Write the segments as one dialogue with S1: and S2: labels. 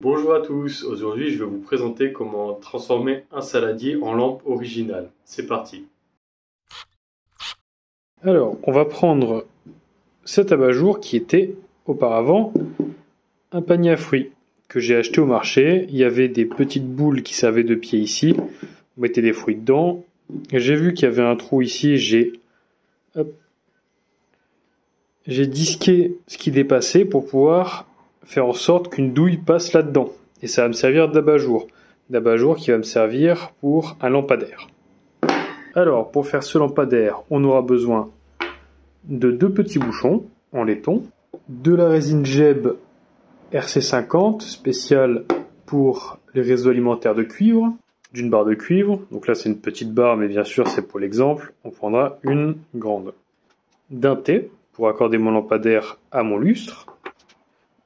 S1: Bonjour à tous, aujourd'hui je vais vous présenter comment transformer un saladier en lampe originale. C'est parti. Alors, on va prendre cet abat-jour qui était auparavant un panier à fruits que j'ai acheté au marché. Il y avait des petites boules qui servaient de pied ici. On mettait des fruits dedans. J'ai vu qu'il y avait un trou ici. J'ai disqué ce qui dépassait pour pouvoir faire en sorte qu'une douille passe là-dedans. Et ça va me servir d'abat-jour. D'abat-jour qui va me servir pour un lampadaire. Alors, pour faire ce lampadaire, on aura besoin de 2 petits bouchons en laiton, de la résine Geb RC50 spéciale pour les réseaux alimentaires de cuivre, d'une barre de cuivre. Donc là, c'est une petite barre, mais bien sûr, c'est pour l'exemple. On prendra une grande. D'un thé pour accorder mon lampadaire à mon lustre,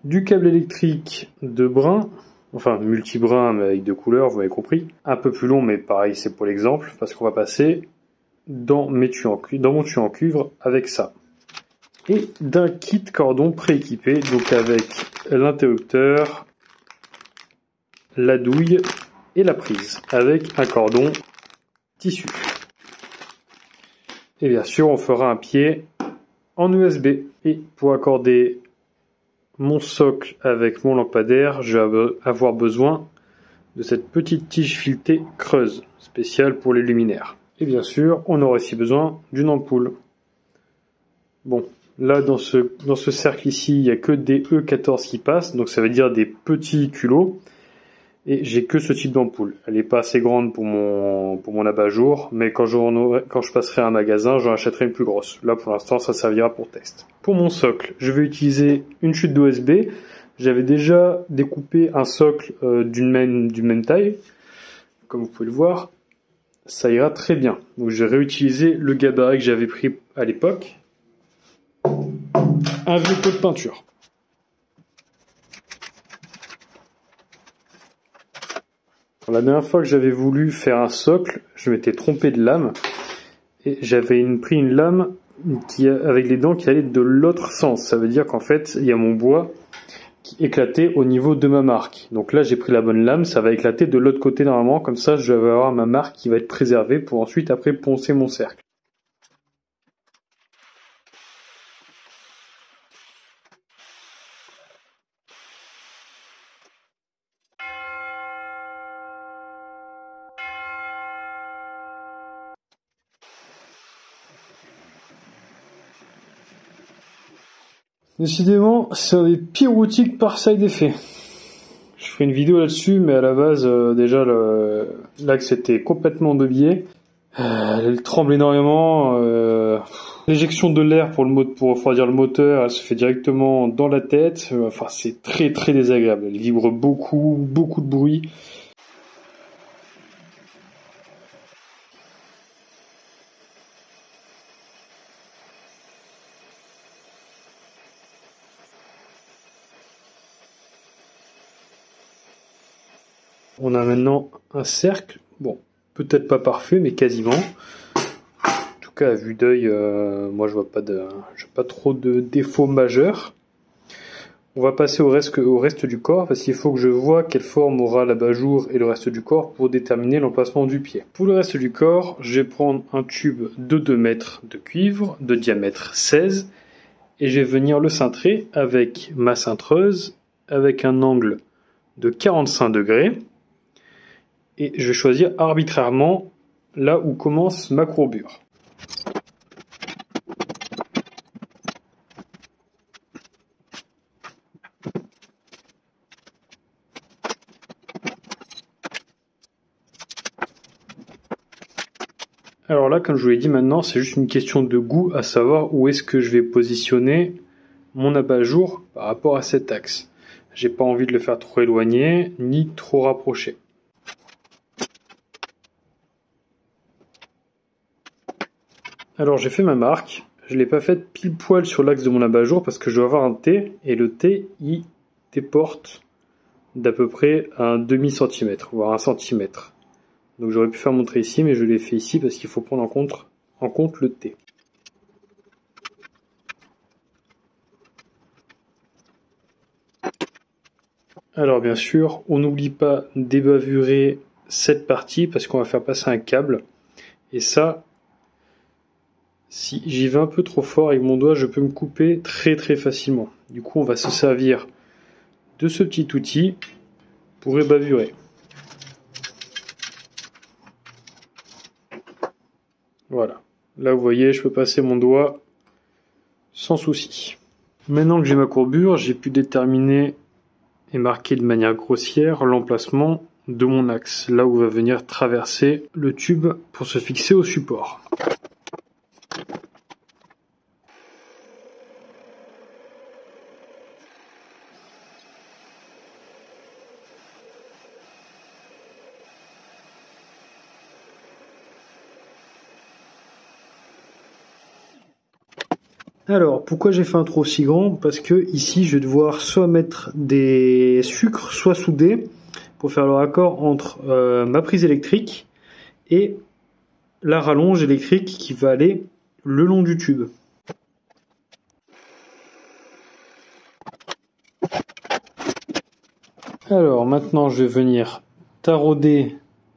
S1: du câble électrique de brin, enfin multi-brin mais avec 2 couleurs, vous avez compris, un peu plus long mais pareil c'est pour l'exemple, parce qu'on va passer dans mon tuyau en cuivre avec ça. Et d'un kit cordon prééquipé, donc avec l'interrupteur, la douille et la prise, avec un cordon tissu. Et bien sûr on fera un pied en USB. Et pour accorder mon socle avec mon lampadaire, je vais avoir besoin de cette petite tige filetée creuse, spéciale pour les luminaires. Et bien sûr, on aura aussi besoin d'une ampoule. Bon, là dans ce cercle ici, il n'y a que des E14 qui passent, donc ça veut dire des petits culots. Et j'ai que ce type d'ampoule. Elle n'est pas assez grande pour mon abat-jour, mais quand je passerai à un magasin, j'en achèterai une plus grosse. Là, pour l'instant, ça servira pour test. Pour mon socle, je vais utiliser une chute d'OSB. J'avais déjà découpé un socle d'une même taille. Comme vous pouvez le voir, ça ira très bien. Donc, je vais réutiliser le gabarit que j'avais pris à l'époque. Un vieux pot de peinture. La dernière fois que j'avais voulu faire un socle, je m'étais trompé de lame et j'avais pris une lame avec les dents qui allaient de l'autre sens. Ça veut dire qu'en fait, il y a mon bois qui éclatait au niveau de ma marque. Donc là, j'ai pris la bonne lame, ça va éclater de l'autre côté normalement, comme ça je vais avoir ma marque qui va être préservée pour ensuite après poncer mon cercle. Décidément, c'est un des pires outils par side effet. Je ferai une vidéo là-dessus, mais à la base, déjà, l'axe était complètement dévié. Elle tremble énormément. L'éjection de l'air pour refroidir le moteur, elle se fait directement dans la tête. Enfin, c'est très très désagréable. Elle vibre beaucoup, beaucoup de bruit. On a maintenant un cercle, bon, peut-être pas parfait, mais quasiment. En tout cas, à vue d'œil, moi je vois pas trop de défauts majeurs. On va passer au reste du corps, parce qu'il faut que je vois quelle forme aura l'abat-jour et le reste du corps pour déterminer l'emplacement du pied. Pour le reste du corps, je vais prendre un tube de 2 mètres de cuivre, de diamètre 16, et je vais venir le cintrer avec ma cintreuse, avec un angle de 45 degrés. Et je vais choisir arbitrairement là où commence ma courbure. Alors là, comme je vous l'ai dit maintenant, c'est juste une question de goût, à savoir où est-ce que je vais positionner mon abat-jour par rapport à cet axe. J'ai pas envie de le faire trop éloigné, ni trop rapproché. Alors j'ai fait ma marque, je ne l'ai pas faite pile poil sur l'axe de mon abat-jour parce que je dois avoir un T, et le T il déporte d'à peu près un demi-centimètre, voire 1 centimètre. Donc j'aurais pu faire montrer ici, mais je l'ai fait ici parce qu'il faut prendre en compte le T. Alors bien sûr, on n'oublie pas d'ébavurer cette partie parce qu'on va faire passer un câble. Et ça, si j'y vais un peu trop fort avec mon doigt, je peux me couper très très facilement. Du coup, on va se servir de ce petit outil pour ébavurer. Voilà. Là, vous voyez, je peux passer mon doigt sans souci. Maintenant que j'ai ma courbure, j'ai pu déterminer et marquer de manière grossière l'emplacement de mon axe, là où va venir traverser le tube pour se fixer au support. Alors, pourquoi j'ai fait un trou aussi grand? Parce que ici, je vais devoir soit mettre des sucres, soit souder, pour faire le raccord entre ma prise électrique et la rallonge électrique qui va aller le long du tube. Alors, maintenant, je vais venir tarauder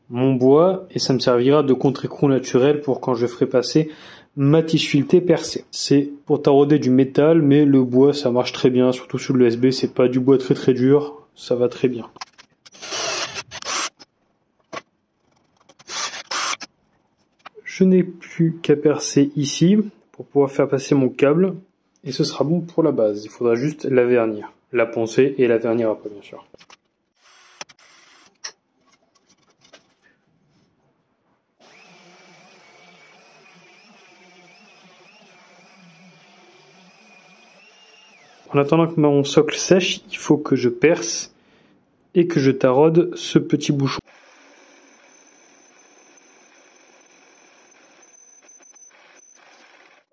S1: mon bois et ça me servira de contre-écrou naturel pour quand je ferai passer ma tige filetée percée. C'est pour tarauder du métal, mais le bois ça marche très bien, surtout sur l'USB, c'est pas du bois très dur, ça va très bien. Je n'ai plus qu'à percer ici pour pouvoir faire passer mon câble et ce sera bon pour la base. Il faudra juste la vernir, la poncer et la vernir après bien sûr. En attendant que mon socle sèche, il faut que je perce et que je taraude ce petit bouchon.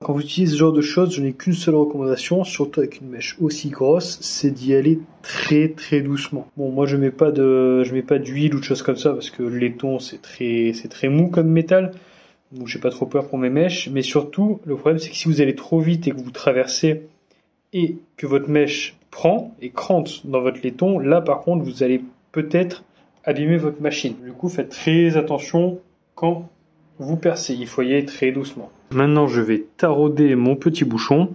S1: Quand vous utilisez ce genre de choses, je n'ai qu'une seule recommandation, surtout avec une mèche aussi grosse, c'est d'y aller très doucement. Bon, moi je mets pas d'huile ou de choses comme ça parce que le laiton c'est très mou comme métal, donc j'ai pas trop peur pour mes mèches. Mais surtout, le problème c'est que si vous allez trop vite et que vous traversez et que votre mèche prend et crante dans votre laiton, là par contre vous allez peut-être abîmer votre machine. Du coup, faites très attention quand vous percez, il faut y aller très doucement. Maintenant, je vais tarauder mon petit bouchon.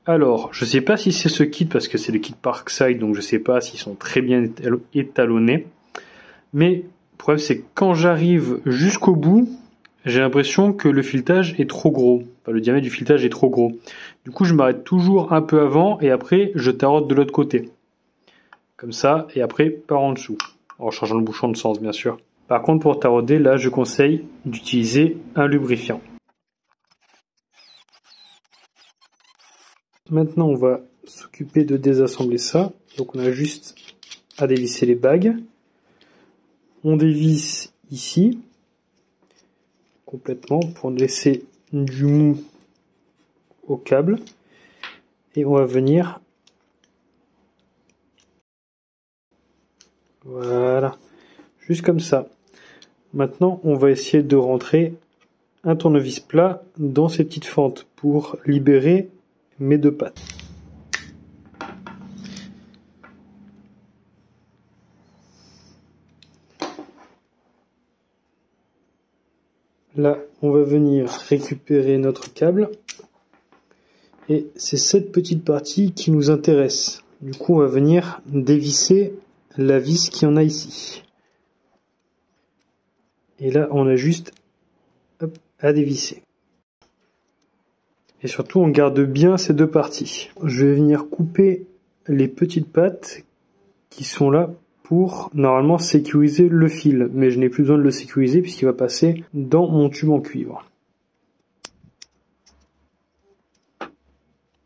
S1: Alors, je sais pas si c'est ce kit parce que c'est le kit Parkside, donc je sais pas s'ils sont très bien étalonnés. Mais le problème, c'est que quand j'arrive jusqu'au bout, j'ai l'impression que le filetage est trop gros. Enfin, le diamètre du filetage est trop gros. Du coup, je m'arrête toujours un peu avant et après, je taraude de l'autre côté. Comme ça, et après, par en dessous. En changeant le bouchon de sens, bien sûr. Par contre, pour tarauder, là, je conseille d'utiliser un lubrifiant. Maintenant, on va s'occuper de désassembler ça. Donc, on a juste à dévisser les bagues. On dévisse ici, complètement, pour laisser du mou au câble. Et on va venir... Voilà. Juste comme ça. Maintenant, on va essayer de rentrer un tournevis plat dans ces petites fentes pour libérer mes deux pattes. Là, on va venir récupérer notre câble. Et c'est cette petite partie qui nous intéresse. Du coup, on va venir dévisser la vis qu'il y en a ici. Et là, on a juste à dévisser. Et surtout, on garde bien ces deux parties. Je vais venir couper les petites pattes qui sont là pour normalement sécuriser le fil. Mais je n'ai plus besoin de le sécuriser puisqu'il va passer dans mon tube en cuivre.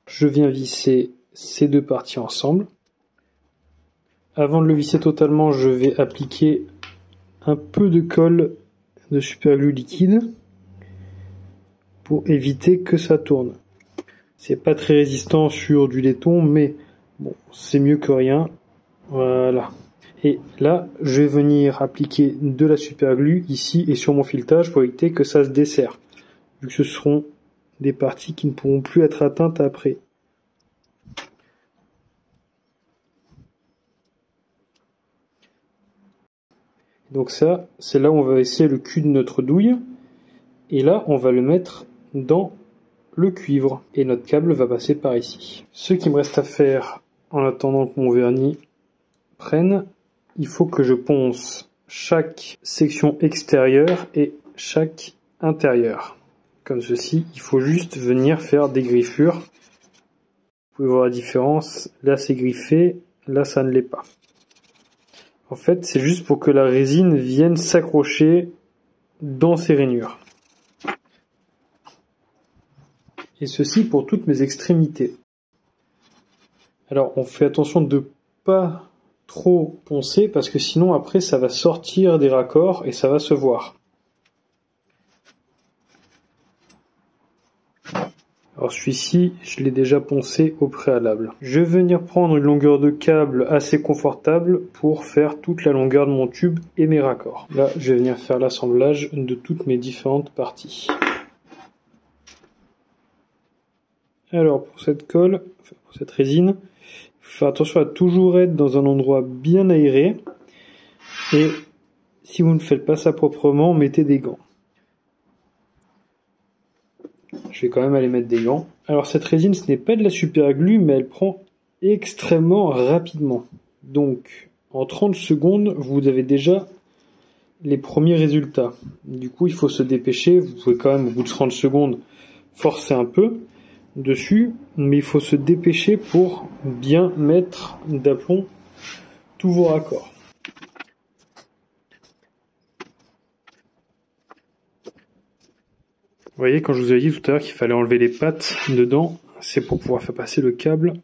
S1: Je viens visser ces deux parties ensemble. Avant de le visser totalement, je vais appliquer un peu de colle de superglue liquide pour éviter que ça tourne. C'est pas très résistant sur du laiton, mais bon, c'est mieux que rien. Voilà. Et là, je vais venir appliquer de la superglue ici et sur mon filetage pour éviter que ça se desserre, vu que ce seront des parties qui ne pourront plus être atteintes après. Donc ça, c'est là où on va essayer le cul de notre douille. Et là, on va le mettre dans le cuivre. Et notre câble va passer par ici. Ce qui me reste à faire en attendant que mon vernis prenne, il faut que je ponce chaque section extérieure et chaque intérieure. Comme ceci, il faut juste venir faire des griffures. Vous pouvez voir la différence. Là, c'est griffé. Là, ça ne l'est pas. En fait, c'est juste pour que la résine vienne s'accrocher dans ces rainures. Et ceci pour toutes mes extrémités. Alors, on fait attention de ne pas trop poncer parce que sinon, après, ça va sortir des raccords et ça va se voir. Alors celui-ci, je l'ai déjà poncé au préalable. Je vais venir prendre une longueur de câble assez confortable pour faire toute la longueur de mon tube et mes raccords. Là, je vais venir faire l'assemblage de toutes mes différentes parties. Alors pour cette colle, pour cette résine, il faut faire attention à toujours être dans un endroit bien aéré. Et si vous ne faites pas ça proprement, mettez des gants. Je vais quand même aller mettre des gants. Alors cette résine, ce n'est pas de la super glue, mais elle prend extrêmement rapidement. Donc en 30 secondes, vous avez déjà les premiers résultats. Du coup, il faut se dépêcher. Vous pouvez quand même, au bout de 30 secondes, forcer un peu dessus, mais il faut se dépêcher pour bien mettre d'aplomb tous vos raccords. Vous voyez, quand je vous avais dit tout à l'heure qu'il fallait enlever les pattes dedans, c'est pour pouvoir faire passer le câble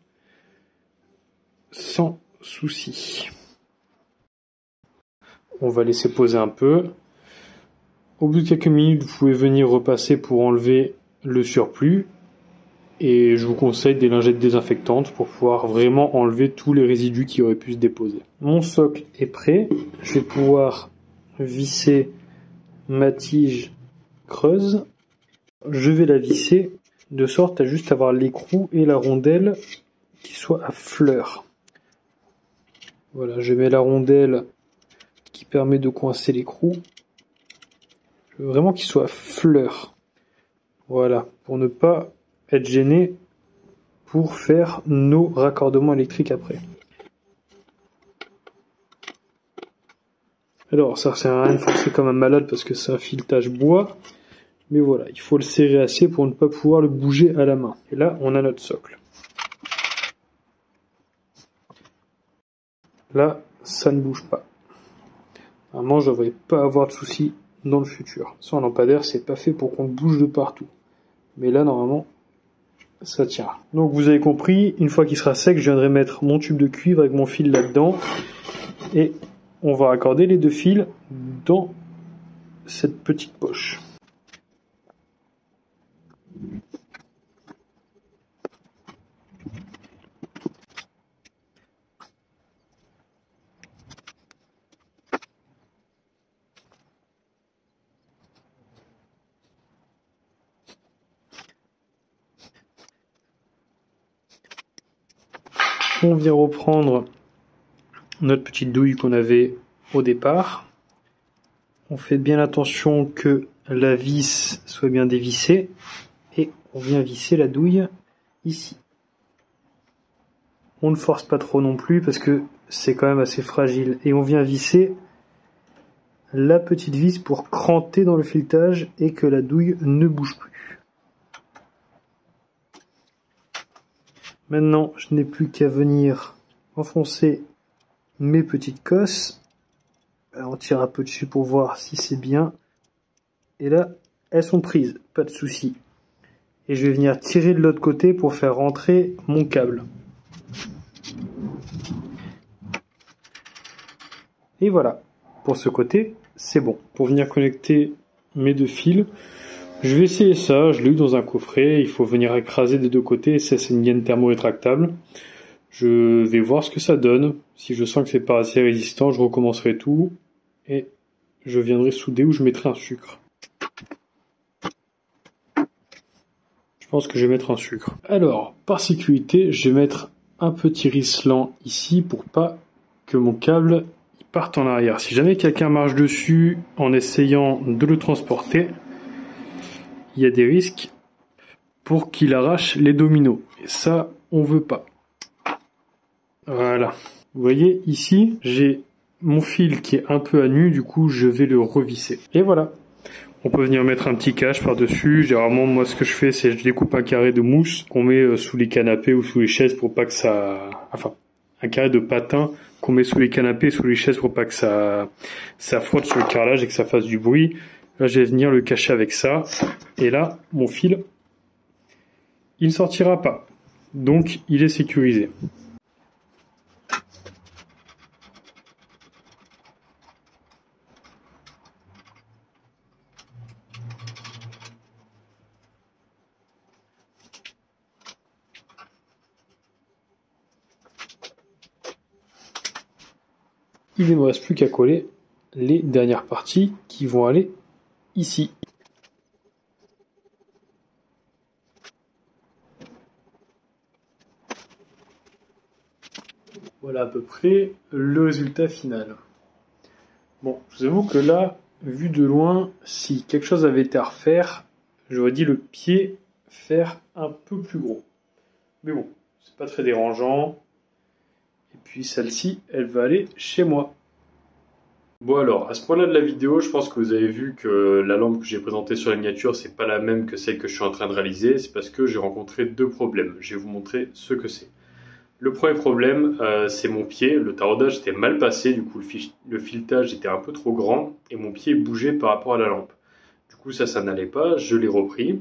S1: sans souci. On va laisser poser un peu. Au bout de quelques minutes, vous pouvez venir repasser pour enlever le surplus. Et je vous conseille des lingettes désinfectantes pour pouvoir vraiment enlever tous les résidus qui auraient pu se déposer. Mon socle est prêt. Je vais pouvoir visser ma tige creuse. Je vais la visser de sorte à juste avoir l'écrou et la rondelle qui soient à fleur. Voilà, je mets la rondelle qui permet de coincer l'écrou. Je veux vraiment qu'il soit à fleur. Voilà, pour ne pas être gêné pour faire nos raccordements électriques après. Alors, ça sert à rien de forcer comme un malade parce que c'est un filetage bois. Mais voilà, il faut le serrer assez pour ne pas pouvoir le bouger à la main. Et là, on a notre socle. Là, ça ne bouge pas. Normalement, je ne devrais pas avoir de soucis dans le futur. Sans lampadaire, c'est pas fait pour qu'on bouge de partout. Mais là, normalement, ça tient. Donc, vous avez compris, une fois qu'il sera sec, je viendrai mettre mon tube de cuivre avec mon fil là-dedans. Et on va raccorder les deux fils dans cette petite poche. On vient reprendre notre petite douille qu'on avait au départ. On fait bien attention que la vis soit bien dévissée et on vient visser la douille ici. On ne force pas trop non plus parce que c'est quand même assez fragile et on vient visser la petite vis pour cranter dans le filetage et que la douille ne bouge plus. Maintenant, je n'ai plus qu'à venir enfoncer mes petites cosses. Alors, on tire un peu dessus pour voir si c'est bien. Et là, elles sont prises, pas de souci. Et je vais venir tirer de l'autre côté pour faire rentrer mon câble. Et voilà, pour ce côté, c'est bon. Pour venir connecter mes deux fils, je vais essayer ça, je l'ai eu dans un coffret, il faut venir écraser des deux côtés, et ça c'est une gaine thermo-rétractable. Je vais voir ce que ça donne, si je sens que c'est pas assez résistant, je recommencerai tout, et je viendrai souder ou je mettrai un sucre. Je pense que je vais mettre un sucre. Alors, par sécurité, je vais mettre un petit risselant ici pour pas que mon câble partent en arrière. Si jamais quelqu'un marche dessus en essayant de le transporter, il y a des risques pour qu'il arrache les dominos. Et ça, on veut pas. Voilà. Vous voyez, ici, j'ai mon fil qui est un peu à nu, du coup, je vais le revisser. Et voilà. On peut venir mettre un petit cache par-dessus. Généralement, moi, ce que je fais, c'est je découpe un carré de mousse qu'on met sous les canapés ou sous les chaises pour pas que ça... Enfin, un carré de patin qu'on met sous les canapés, sous les chaises pour pas que ça frotte sur le carrelage et que ça fasse du bruit. Là, je vais venir le cacher avec ça. Et là, mon fil, il ne sortira pas. Donc, il est sécurisé. Il ne me reste plus qu'à coller les dernières parties qui vont aller ici. Voilà à peu près le résultat final. Bon, je vous avoue que là, vu de loin, si quelque chose avait été à refaire, j'aurais dit le pied faire un peu plus gros. Mais bon, c'est pas très dérangeant. Et puis celle-ci, elle va aller chez moi. Bon alors, à ce point-là de la vidéo, je pense que vous avez vu que la lampe que j'ai présentée sur la miniature, c'est pas la même que celle que je suis en train de réaliser. C'est parce que j'ai rencontré deux problèmes. Je vais vous montrer ce que c'est. Le premier problème, c'est mon pied. Le taraudage était mal passé, du coup le filetage était un peu trop grand et mon pied bougeait par rapport à la lampe. Du coup ça n'allait pas, je l'ai repris.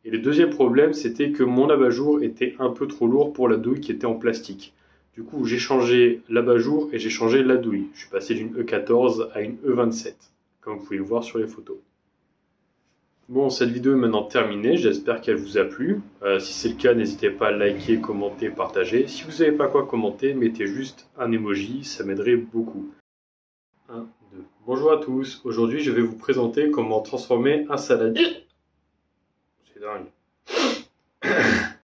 S1: Et le deuxième problème, c'était que mon abat-jour était un peu trop lourd pour la douille qui était en plastique. Du coup, j'ai changé l'abat-jour et j'ai changé la douille. Je suis passé d'une E14 à une E27, comme vous pouvez le voir sur les photos. Bon, cette vidéo est maintenant terminée, j'espère qu'elle vous a plu. Si c'est le cas, n'hésitez pas à liker, commenter, partager. Si vous savez pas quoi commenter, mettez juste un emoji, ça m'aiderait beaucoup. 1, 2. Bonjour à tous, aujourd'hui je vais vous présenter comment transformer un saladier. C'est dingue.